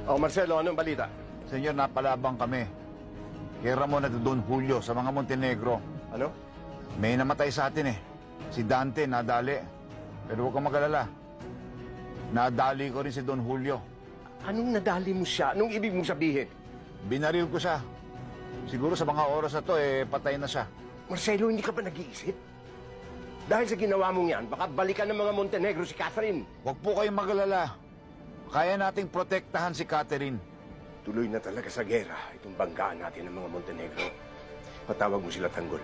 Oh, Marcelo, anong balita? Senyor, napalabang kami. Kay Ramon at Don Julio sa mga Montenegro. Ano? May namatay sa atin eh. Si Dante, nadali. Pero huwag kang mag-alala. Nadali ko rin si Don Julio. Anong nadali mo siya? Anong ibig mong sabihin? Binaril ko siya. Siguro sa mga oras na to, patay na siya. Marcelo, hindi ka ba nag-iisip? Dahil sa ginawa mong yan, baka balikan ng mga Montenegro si Catherine. Huwag po kayong mag-alala. Kaya nating protektahan si Catherine. Tuloy na talaga sa gera itong banggaan natin ng mga Montenegro. Patawag mo sila, Tanggol.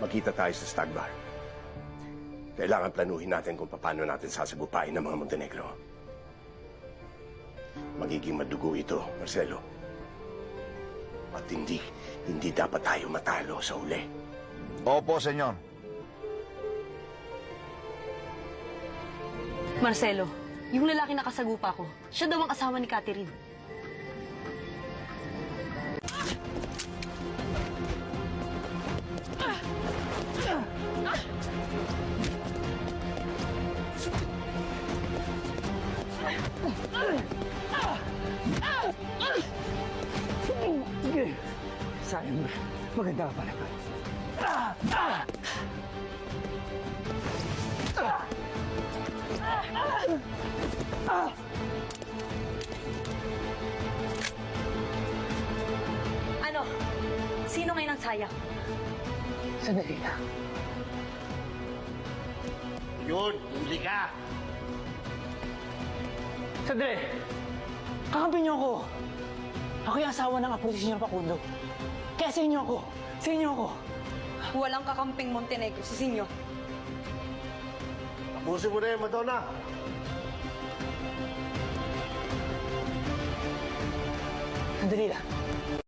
Magkita tayo sa Stag Bar. Kailangan planuhin natin kung paano natin sasagupain ng mga Montenegro. Magiging madugo ito, Marcelo. At hindi dapat tayo matalo sa uli. Opo, senyor. Marcelo, yung lalaki na kasagupa ko, siya daw ang asawa ni Catherine. Sayang, maganda ka pala. Ano? Sino ngayon ang sayang? Sandali lang. Yun, hindi ka! Sandali! Kakampi niyo ako! Ako yung asawa ng apo ni Senyor Facundo. Kaya sa inyo ako! Sa inyo ako! Walang kakamping Montenegro si Sinyo. Tapusin mo na yan, Madonna! Sandali lang.